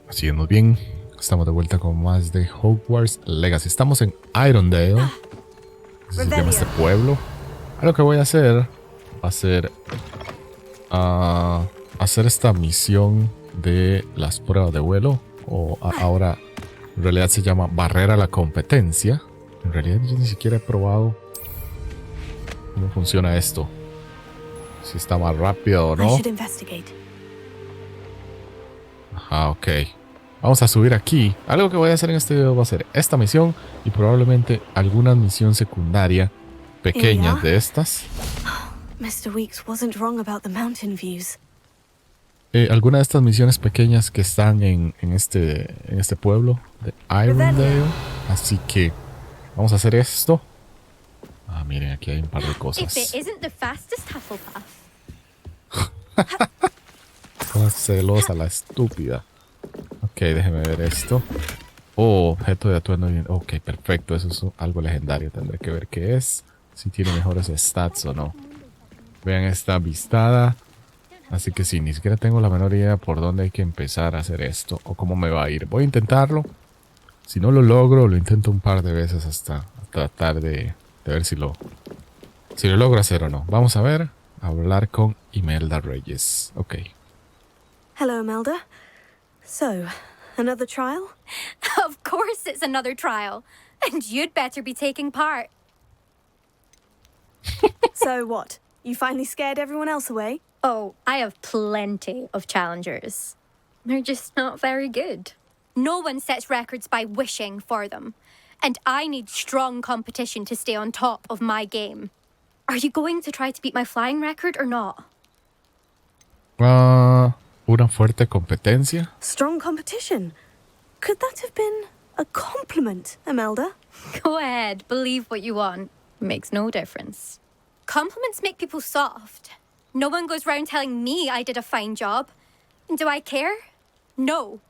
Haciendo bien. Estamos de vuelta con más de Hogwarts Legacy. Estamos en Irondale. Así se llama este pueblo. Lo que voy a hacer va a ser hacer esta misión de las pruebas de vuelo. O ahora en realidad se llama barrera a la competencia. En realidad yo ni siquiera he probado cómo funciona esto. Si está más rápido o no. Ajá, ok. Vamos a subir aquí. Algo que voy a hacer en este video va a ser esta misión y probablemente alguna misión secundaria pequeñas de estas. Mr. Weeks wasn't wrong about the mountain views. Algunas de estas misiones pequeñas que están en este pueblo de Irondale. Así que vamos a hacer esto. Ah, miren, aquí hay un par de cosas. Toda celosa la estúpida. Ok, déjeme ver esto. Oh, objeto de atuendo. Ok, perfecto. Eso es algo legendario. Tendré que ver qué es. Si tiene mejores stats o no. Vean esta vistada. Así que sí, ni siquiera tengo la menor idea por dónde hay que empezar a hacer esto. O cómo me va a ir. Voy a intentarlo. Si no lo logro, lo intento un par de veces hasta tratar de ver si lo logro hacer o no. Vamos a ver. Hablar con Imelda Reyes. Ok. Hello, Imelda. So, another trial? Of course it's another trial. And you'd better be taking part. So what? You finally scared everyone else away? Oh, I have plenty of challengers. They're just not very good. No one sets records by wishing for them. And I need strong competition to stay on top of my game. Are you going to try to beat my flying record or not? Una fuerte competencia. Strong competition? Could that have been a compliment, Imelda? Go ahead, believe what you want. Makes no difference. Compliments make people soft. No one goes round telling me I did a fine job. Do I care? No.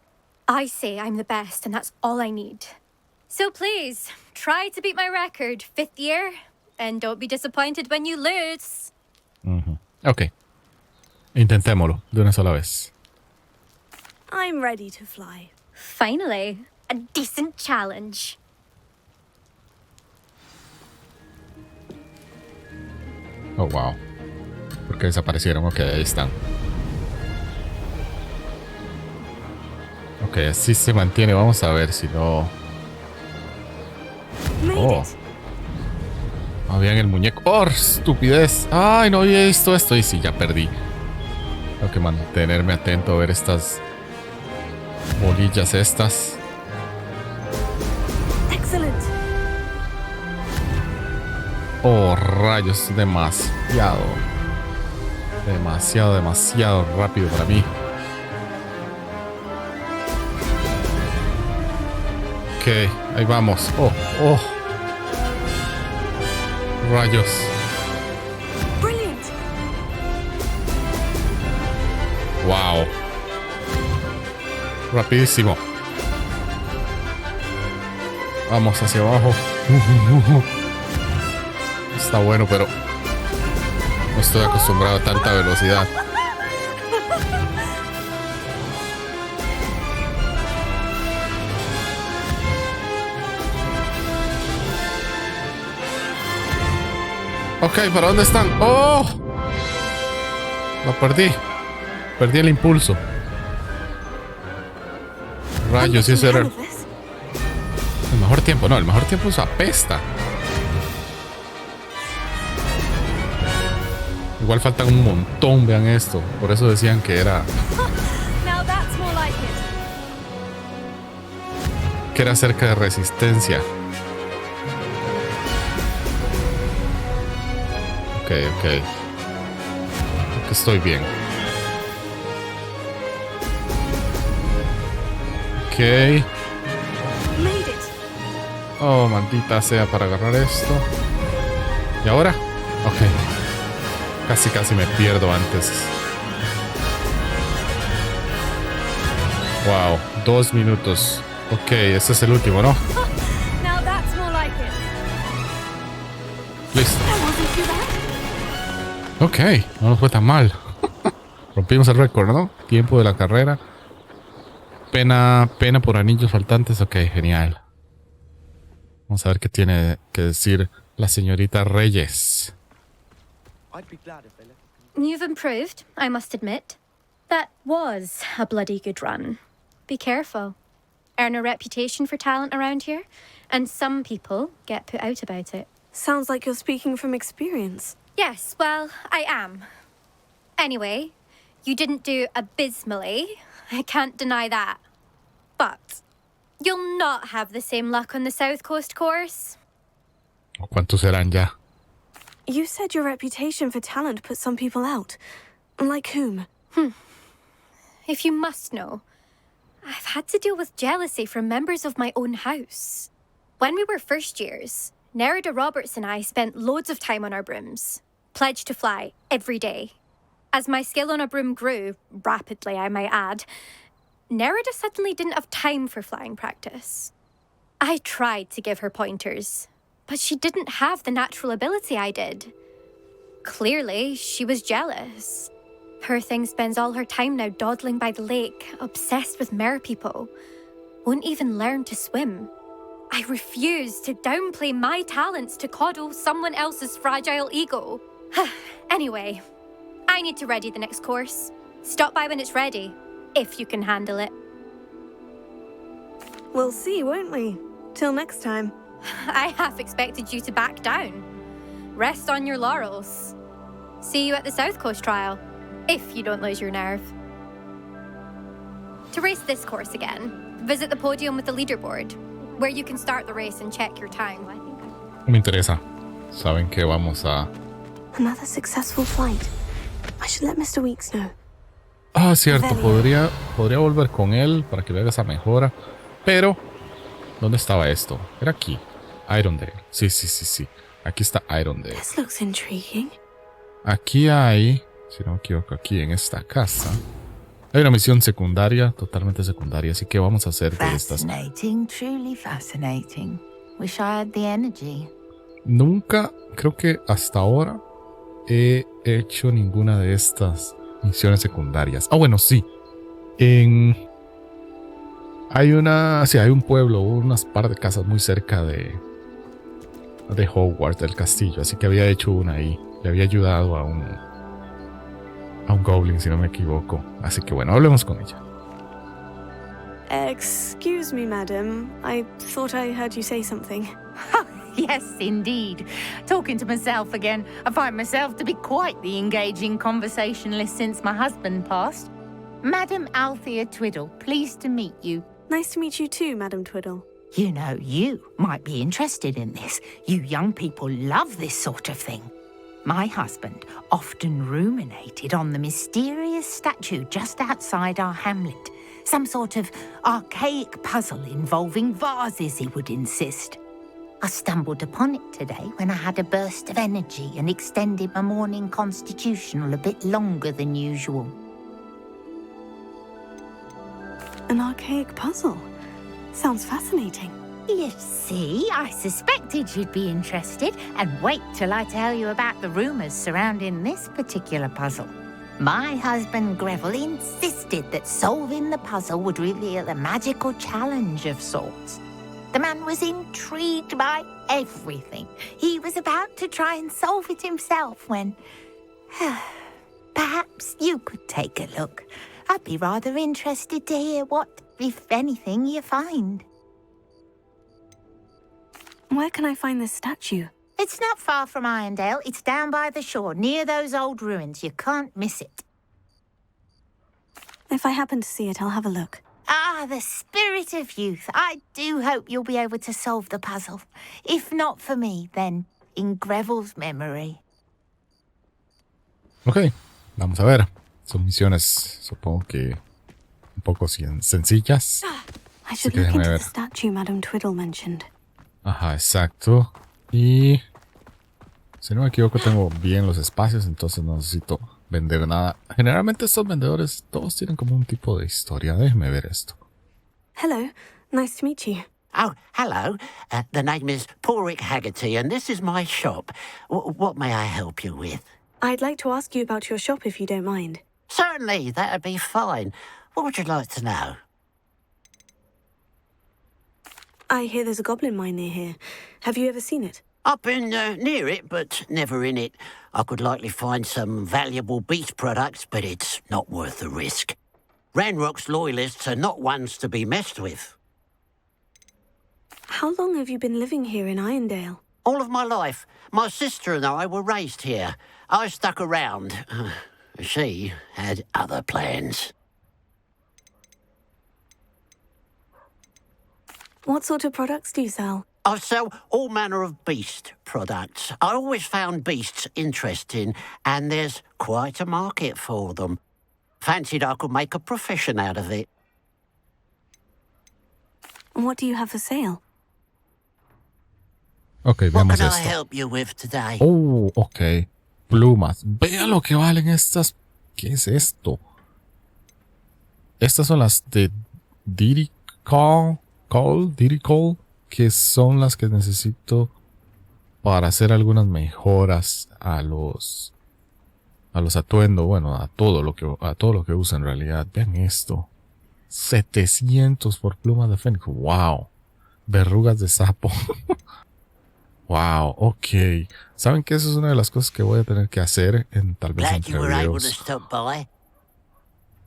I say I'm the best and that's all I need. So please, try to beat my record, 5th year, and don't be disappointed when you lose. Ok. Intentémoslo de una sola vez. I'm ready to fly. Finally, a decent challenge. Oh, wow. ¿Por qué desaparecieron? Ok, ahí están. Ok, así se mantiene. Vamos a ver si no... Oh. Habían el muñeco. ¡Oh, estupidez! ¡Ay, no había visto esto! Y sí, ya perdí. Tengo que mantenerme atento a ver estas bolillas estas. Excellent. Oh, rayos, demasiado rápido para mí. Ok, ahí vamos. Oh. Rayos. Brilliant. Wow. Rapidísimo. Vamos hacia abajo. Está bueno, pero no estoy acostumbrado a tanta velocidad. Ok, ¿para dónde están? ¡Oh! Lo perdí. Perdí el impulso. Rayos, y ese era el mejor tiempo. No, el mejor tiempo es apesta. Igual faltan un montón, vean esto. Por eso decían que era... que era cerca de resistencia. Ok. Creo que estoy bien. Ok. Oh, maldita sea para agarrar esto. ¿Y ahora? Ok. Casi me pierdo antes. Wow, 2 minutos. Ok, este es el último, ¿no? Listo. Ok, no nos fue tan mal. Rompimos el récord, ¿no? Tiempo de la carrera. Pena por anillos faltantes. Ok, genial. Vamos a ver qué tiene que decir la señorita Reyes. You've improved, I must admit. That was a bloody good run. Be careful. Earn a reputation for talent around here, and some people get put out about it. Sounds like you're speaking from experience. Yes, well, I am. Anyway, you didn't do abysmally. I can't deny that. But you'll not have the same luck on the South Coast course. ¿Cuántos serán ya? You said your reputation for talent put some people out. Like whom? If you must know, I've had to deal with jealousy from members of my own house. When we were first years, Nerida Roberts and I spent loads of time on our brooms, pledged to fly every day. As my skill on a broom grew, rapidly I might add, Nerida suddenly didn't have time for flying practice. I tried to give her pointers, but she didn't have the natural ability I did. Clearly, she was jealous. Poor thing spends all her time now dawdling by the lake, obsessed with merpeople. Won't even learn to swim. I refuse to downplay my talents to coddle someone else's fragile ego. Anyway, I need to ready the next course. Stop by when it's ready, if you can handle it. We'll see, won't we? Till next time. I half expected you to back down. Rest on your laurels. See you at the South Coast trial, if you don't lose your nerve. To race this course again, visit the podium with the leaderboard, where you can start the race and check your time. Me interesa. Saben que vamos a... Another successful flight. I should let Mr. Weeks know. Ah, cierto. Podría volver con él para que vea esa mejora. Pero, ¿dónde estaba esto? Era aquí. Irondale. Sí. Aquí está Irondale. This looks intriguing. Aquí hay, si no me equivoco, aquí en esta casa, hay una misión secundaria, totalmente secundaria. Así que vamos a hacer de estas. Fascinating, truly fascinating. Wish I had the energy. Nunca, creo que hasta ahora, he hecho ninguna de estas misiones secundarias. Ah, bueno, sí. Hay un pueblo, unas par de casas muy cerca de Hogwarts, del castillo. Así que había hecho una ahí. Le había ayudado a un goblin, si no me equivoco. Así que bueno, hablemos con ella. Excuse me, madam. I thought I heard you say something. Yes, indeed. Talking to myself again. I find myself to be quite the engaging conversationalist since my husband passed. Madam Althea Twiddle, pleased to meet you. Nice to meet you too, Madam Twiddle. You know, you might be interested in this. You young people love this sort of thing. My husband often ruminated on the mysterious statue just outside our hamlet. Some sort of archaic puzzle involving vases, he would insist. I stumbled upon it today when I had a burst of energy and extended my morning constitutional a bit longer than usual. An archaic puzzle. Sounds fascinating. You see, I suspected you'd be interested, and wait till I tell you about the rumours surrounding this particular puzzle. My husband Greville insisted that solving the puzzle would reveal a magical challenge of sorts. The man was intrigued by everything. He was about to try and solve it himself when... Perhaps you could take a look. I'd be rather interested to hear what, if anything, you find. Where can I find this statue? It's not far from Irondale. It's down by the shore, near those old ruins. You can't miss it. If I happen to see it, I'll have a look. Ah, the spirit of youth. I do hope you'll be able to solve the puzzle. If not for me, then in Greville's memory. Ok, vamos a ver. Son misiones, supongo que un poco sencillas. I should que look déjame into ver. the statue Madam Twiddle mentioned. Ajá, exacto. Y si no me equivoco, tengo bien los espacios, entonces no necesito vender nada. Generalmente estos vendedores todos tienen como un tipo de historia. Déjeme ver esto. Hello, nice to meet you. Oh, hello. The name is Porrick Haggerty, and this is my shop. What may I help you with? I'd like to ask you about your shop if you don't mind. Certainly, that'd be fine. What would you like to know? I hear there's a goblin mine near here. Have you ever seen it? I've been near it, but never in it. I could likely find some valuable beast products, but it's not worth the risk. Ranrok's loyalists are not ones to be messed with. How long have you been living here in Irondale? All of my life. My sister and I were raised here. I stuck around. She had other plans. What sort of products do you sell? I sell all manner of beast products. I always found beasts interesting, and there's quite a market for them. Fancied I could make a profession out of it. And what do you have for sale? Ok, What veamos can I esto. help you with today? Oh, ok. Plumas. Vea lo que valen estas. ¿Qué es esto? Estas son las de Diddy Call, que son las que necesito para hacer algunas mejoras a los atuendos, bueno, a todo lo que uso en realidad. Vean esto. 700 por plumas de fénix. Wow. Verrugas de sapo. Wow, ok. ¿Saben que eso es una de las cosas que voy a tener que hacer en tal vez Glad entre you were able to videos? stop by.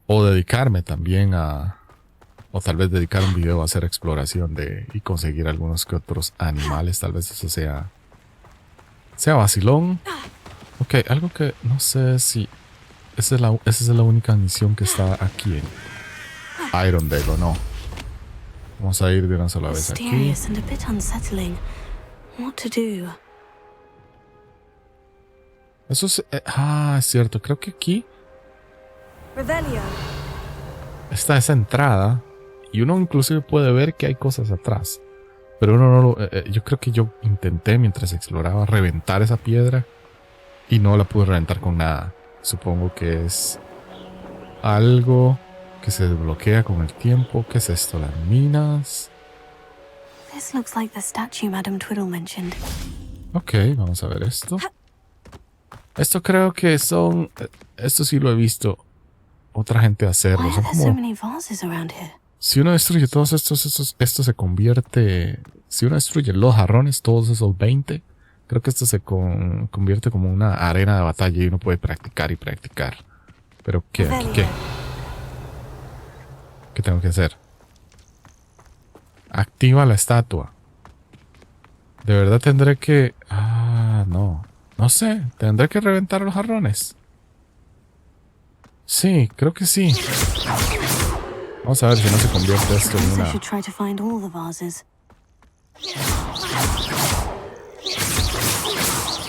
O dedicarme también o tal vez dedicar un video a hacer exploración y conseguir algunos que otros animales. Tal vez eso sea vacilón. Ok, algo que no sé si esa es la única misión que está aquí en Irondale o no. Vamos a ir de una sola vez aquí. Mysterious and a bit unsettling. What to do? Eso es... es cierto. Creo que aquí Revelio. está esa entrada y uno inclusive puede ver que hay cosas atrás. Pero uno no lo... yo creo que yo intenté mientras exploraba reventar esa piedra y no la pude reventar con nada. Supongo que es algo que se desbloquea con el tiempo. ¿Qué es esto? Las minas. This looks like the statue Madame Twiddle mentioned. Ok, vamos a ver esto. Esto creo que son... Esto sí lo he visto otra gente hacerlo. Why Son are there so como... many vases around here? Si uno destruye todos esto se convierte... Si uno destruye los jarrones, todos esos 20, creo que esto se convierte como una arena de batalla y uno puede practicar y practicar. Pero ¿qué? Revelio. ¿Qué tengo que hacer? Activa la estatua. De verdad tendré que... no. No sé. ¿Tendré que reventar los jarrones? Sí, creo que sí. Vamos a ver si no se convierte esto en Guess I una... should try to find all the vases.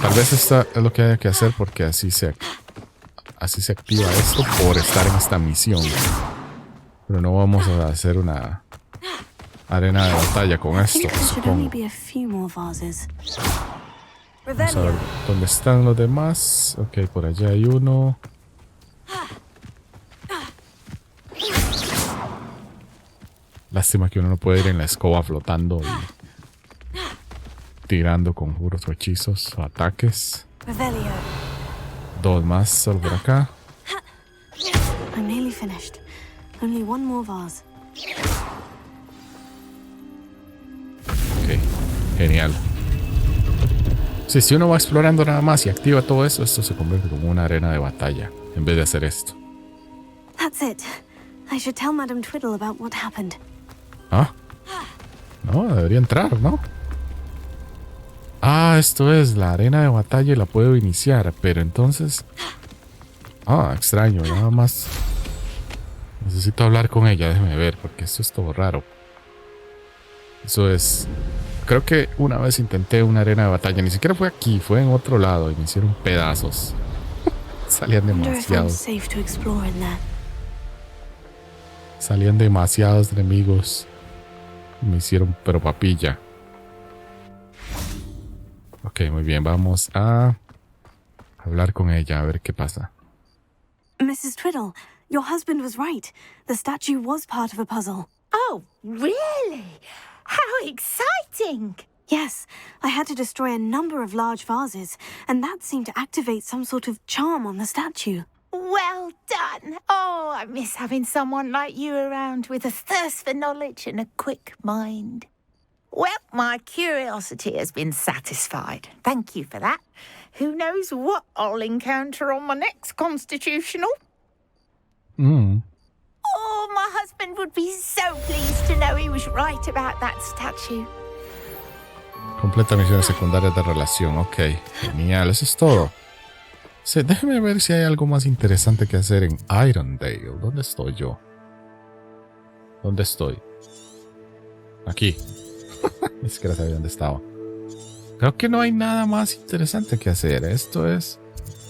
Tal vez esto es lo que haya que hacer porque así se activa esto por estar en esta misión. Pero no vamos a hacer una arena de batalla con I esto, think there should only supongo. be a few more vases. Vamos a ver Revelio. dónde están los demás. Ok, por allá hay uno. Lástima que uno no puede ir en la escoba flotando y tirando conjuros o hechizos o ataques. Revelio. Dos más solo por acá. I'm nearly finished. Only one more vase. Ok, genial. Sí, si uno va explorando nada más y activa todo eso, esto se convierte como una arena de batalla en vez de hacer esto. That's it. I should tell Madame Twiddle about what happened. Ah, no, debería entrar, ¿no? Esto es la arena de batalla y la puedo iniciar, pero entonces... extraño, nada más... Necesito hablar con ella, déjeme ver, porque esto es todo raro. Eso es... Creo que una vez intenté una arena de batalla, ni siquiera fue aquí, fue en otro lado y me hicieron pedazos. Salían Wonder if I'm demasiados. safe to explore in there. Salían demasiados enemigos. Me hicieron pero papilla. Ok, muy bien, vamos a hablar con ella, a ver qué pasa. Mrs. Twiddle, your husband was right. The statue was part of a puzzle. Oh, really? How exciting! Yes, I had to destroy a number of large vases, and that seemed to activate some sort of charm on the statue. Well done. Oh, I miss having someone like you around with a thirst for knowledge and a quick mind. Well, my curiosity has been satisfied. Thank you for that. Who knows what I'll encounter on my next constitutional? Mm. Oh, my husband would be so pleased to know he was right about that statue. Completa misiones secundarias de relación. Ok, genial. Eso es todo. Sí, déjeme ver si hay algo más interesante que hacer en Irondale. ¿Dónde estoy yo? ¿Dónde estoy? Aquí. Ni siquiera sabía dónde estaba. Creo que no hay nada más interesante que hacer. Esto es...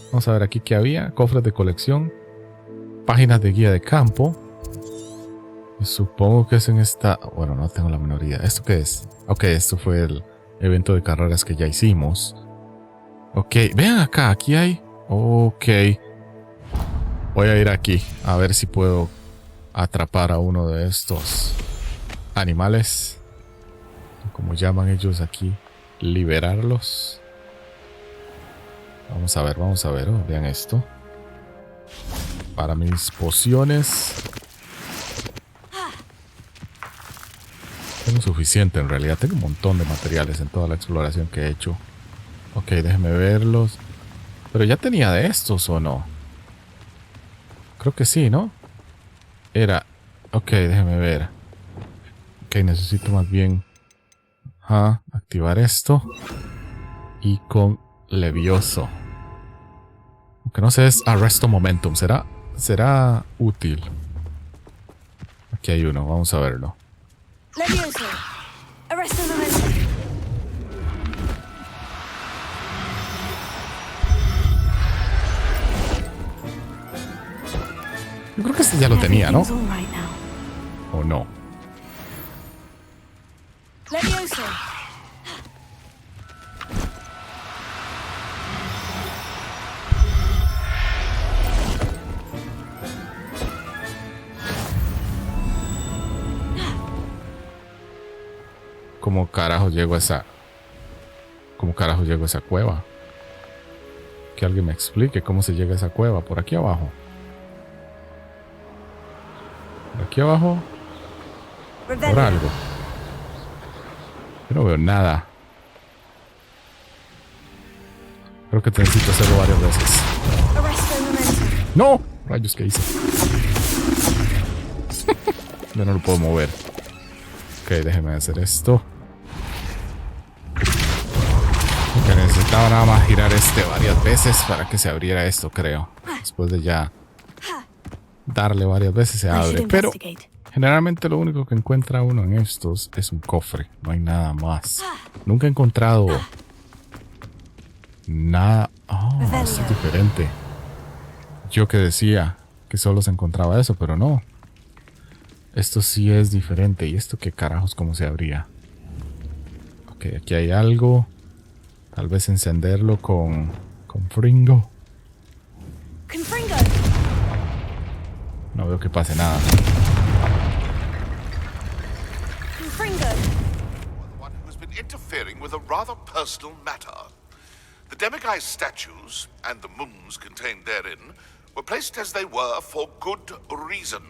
Vamos a ver aquí qué había. Cofres de colección. Páginas de guía de campo. Supongo que es en esta... Bueno, no tengo la menor idea. ¿Esto qué es? Ok, esto fue el evento de carreras que ya hicimos. Ok, vean acá. Aquí hay... Ok. Voy a ir aquí. A ver si puedo atrapar a uno de estos animales. Como llaman ellos aquí. Liberarlos. Vamos a ver, vamos a ver. Oh, vean esto. Para mis pociones. Tengo suficiente en realidad. Tengo un montón de materiales en toda la exploración que he hecho. Ok, déjenme verlos. Pero ya tenía de estos o no. Creo que sí, ¿no? Era... Ok, déjenme ver. Ok, necesito más bien... activar esto. Y con Levioso. Aunque no sé, es Arresto Momentum. ¿Será útil? Aquí hay uno, vamos a verlo. Levioso. Arresto momentum. Yo creo que este ya lo tenía, ¿no? Everything's all right now. ¿O no? Levioso. ¿Cómo carajo llego a esa... ¿Cómo carajo llego a esa cueva? Que alguien me explique cómo se llega a esa cueva. Por aquí abajo. Por aquí abajo. Por algo. Yo no veo nada. Creo que necesito hacerlo varias veces. Arresto momentum. ¡No! Rayos, ¿qué hice? Yo no lo puedo mover. Ok, déjeme hacer esto. Que necesitaba nada más girar este varias veces para que se abriera esto, creo. Después de ya darle varias veces se abre. Pero generalmente lo único que encuentra uno en estos es un cofre. No hay nada más. Nunca he encontrado nada. Oh, esto es diferente. Yo que decía que solo se encontraba eso, pero no. Esto sí es diferente. ¿Y esto qué carajos cómo se abría? Ok, aquí hay algo. Tal vez encenderlo con Fringo. No veo que pase nada. One who has been interfering with a rather personal matter. The demiguise statues and the moons contained therein were placed as they were for good reason.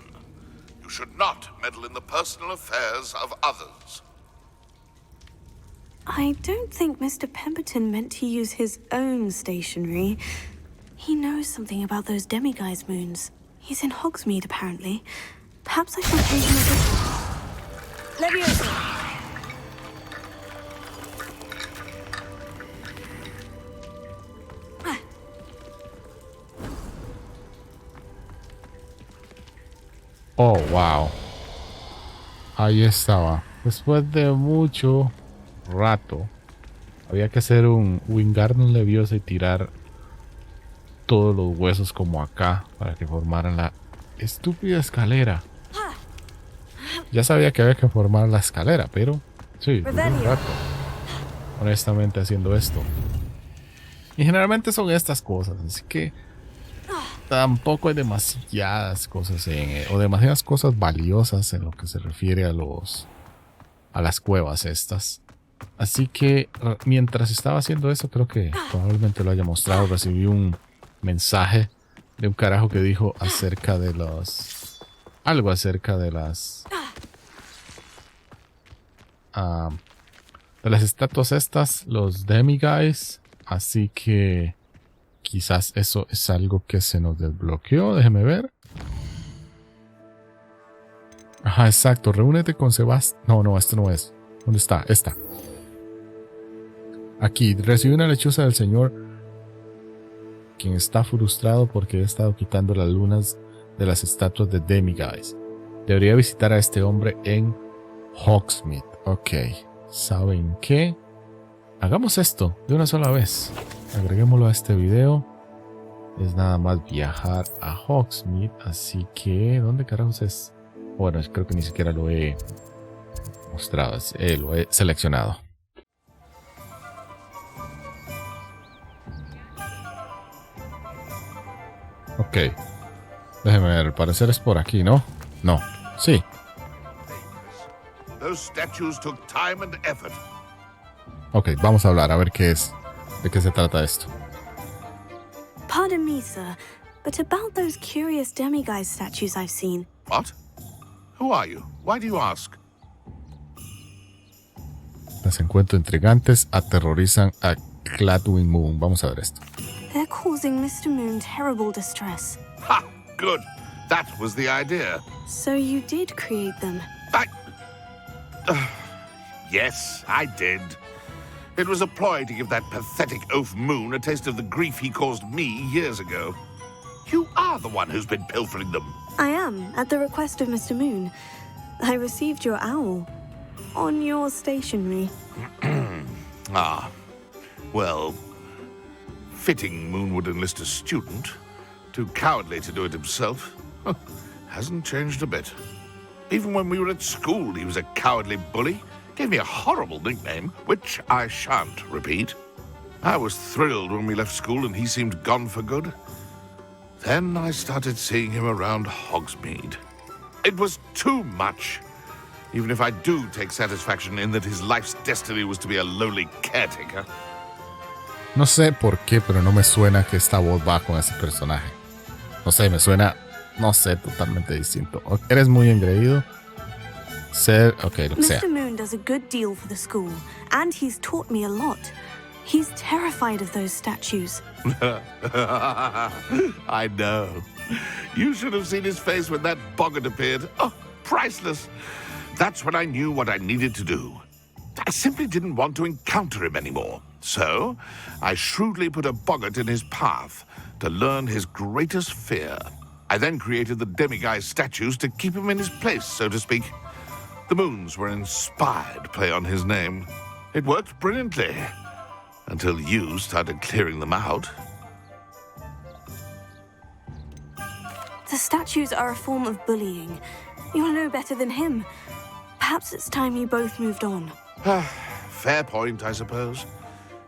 You should not meddle in the personal affairs of others. I don't think Mr. Pemberton meant to use his own stationery. He knows something about those demiguise moons. He's in Hogsmeade, apparently. Perhaps I should pay him a bit. Levioso. Oh, wow. Ahí estaba. Después de mucho rato, había que hacer un Wingardium Leviosa y tirar todos los huesos como acá para que formaran la estúpida escalera. Ya sabía que había que formar la escalera, pero sí, duró un rato honestamente haciendo esto. Y generalmente son estas cosas, así que tampoco hay demasiadas cosas o demasiadas cosas valiosas en lo que se refiere a las cuevas estas. Así que mientras estaba haciendo eso, creo que probablemente lo haya mostrado. Recibí un mensaje de un carajo que dijo acerca de algo acerca de las de las estatuas estas, los demi-guys. Así que quizás eso es algo que se nos desbloqueó. Déjeme ver. Ajá, exacto. Reúnete con Sebastián. No, este no es. ¿Dónde está? Esta. Aquí. Recibe una lechuza del señor, quien está frustrado porque he estado quitando las lunas de las estatuas de demi-guys. Debería visitar a este hombre en Hogsmeade. Ok. ¿Saben qué? Hagamos esto de una sola vez. Agreguémoslo a este video. Es nada más viajar a Hogsmeade. Así que, ¿dónde carajos es? Bueno, creo que ni siquiera lo he mostrado. Lo he seleccionado. Ok. Déjeme ver. Al parecer es por aquí, ¿no? No. Sí. Those statues took time and effort. Ok, vamos a hablar. A ver qué es. ¿De qué se trata esto? Pardon me, sir, but about those curious demiguise statues I've seen. What? Who are you? Why do you ask? Las encuentro intrigantes. Aterrorizan a Gladwin Moon. Vamos a ver esto. They're causing Mr. Moon terrible distress. Ha! Good. That was the idea. So you did create them? Yes, I did. It was a ploy to give that pathetic oaf Moon a taste of the grief he caused me years ago. You are the one who's been pilfering them. I am, at the request of Mr. Moon. I received your owl on your stationery. Ah. Well, fitting Moon would enlist a student. Too cowardly to do it himself. Hasn't changed a bit. Even when we were at school, he was a cowardly bully. Gave me a horrible nickname, which I shan't repeat. I was thrilled when we left school and he seemed gone for good. Then I started seeing him around Hogsmeade. It was too much. Even if I do take satisfaction in that his life's destiny was to be a lowly caretaker. No sé por qué, pero no me suena que esta voz va con ese personaje. No sé, me suena, no sé, totalmente distinto. Eres muy engreído. Ser, ok, lo que sea. Mr. Moon does a good deal for the school, and he's taught me a lot. He's terrified of those statues. I know. You should have seen his face when that boggart appeared. Oh, priceless. That's when I knew what I needed to do. I simply didn't want to encounter him anymore. So, I shrewdly put a boggart in his path to learn his greatest fear. I then created the demiguise statues to keep him in his place, so to speak. The moons were an inspired play on his name. It worked brilliantly. Until you started clearing them out. The statues are a form of bullying. You're no better than him. Perhaps it's time you both moved on. Fair point, I suppose.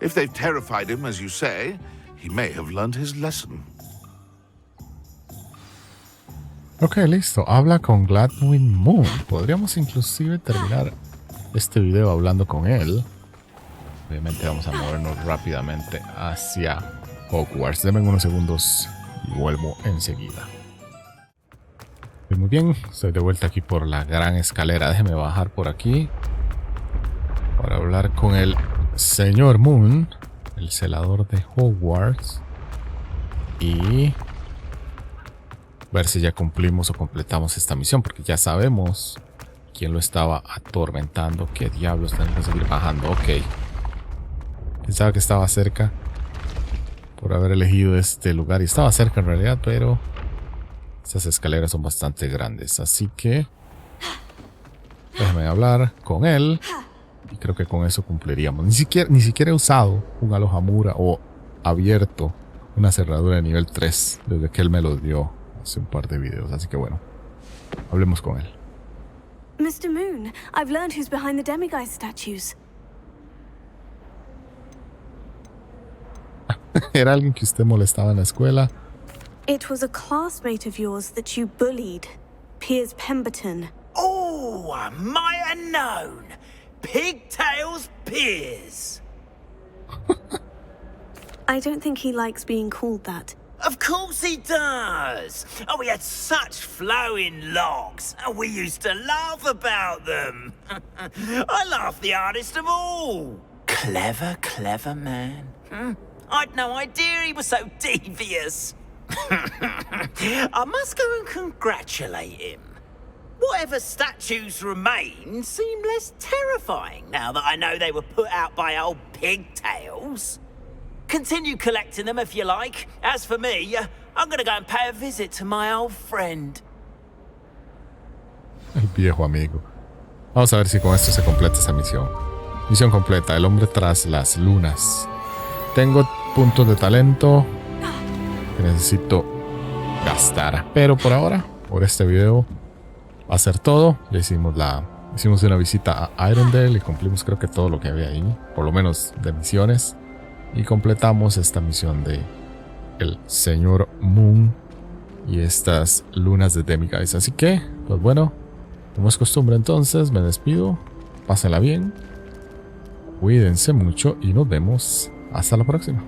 If they've terrified him, as you say, he may have learned his lesson. Ok, listo. Habla con Gladwin Moon. Podríamos inclusive terminar este video hablando con él. Obviamente vamos a movernos rápidamente hacia Hogwarts. Denme unos segundos y vuelvo enseguida. Muy bien, estoy de vuelta aquí por la gran escalera. Déjeme bajar por aquí para hablar con el señor Moon, el celador de Hogwarts, y ver si ya cumplimos o completamos esta misión, porque ya sabemos quién lo estaba atormentando. ¿Qué diablos? Tenemos que seguir bajando. Ok. Pensaba que estaba cerca por haber elegido este lugar, y estaba cerca en realidad, pero estas escaleras son bastante grandes, así que déjame hablar con él y creo que con eso cumpliríamos. Ni siquiera he usado un alojamura o abierto una cerradura de nivel 3 desde que él me lo dio hace un par de videos, así que bueno, hablemos con él. Mr. Moon, I've learned who's behind the demiguise statues. ¿Era alguien que usted molestaba en la escuela? It was a classmate of yours that you bullied, Piers Pemberton. Oh, I might have known. Pigtails Piers. I don't think he likes being called that. Of course he does. Oh, we had such flowing locks, and we used to laugh about them. I laughed the hardest of all. Clever, clever man. I'd no idea he was so devious. I must go and congratulate him. Whatever statues remain seem less terrifying now that I know they were put out by old pigtails. Continue collecting them if you like. As for me, I'm gonna go and pay a visit to my old friend. El viejo amigo. Vamos a ver si con esto se completa esa misión. Misión completa. El hombre tras las lunas. Tengo puntos de talento que necesito gastar. Pero por ahora, por este video, va a ser todo. Ya hicimos una visita a Irondale y cumplimos creo que todo lo que había ahí. Por lo menos de misiones. Y completamos esta misión de el señor Moon y estas lunas de Demiguise. Así que, pues bueno, como es costumbre entonces, me despido. Pásenla bien. Cuídense mucho y nos vemos hasta la próxima.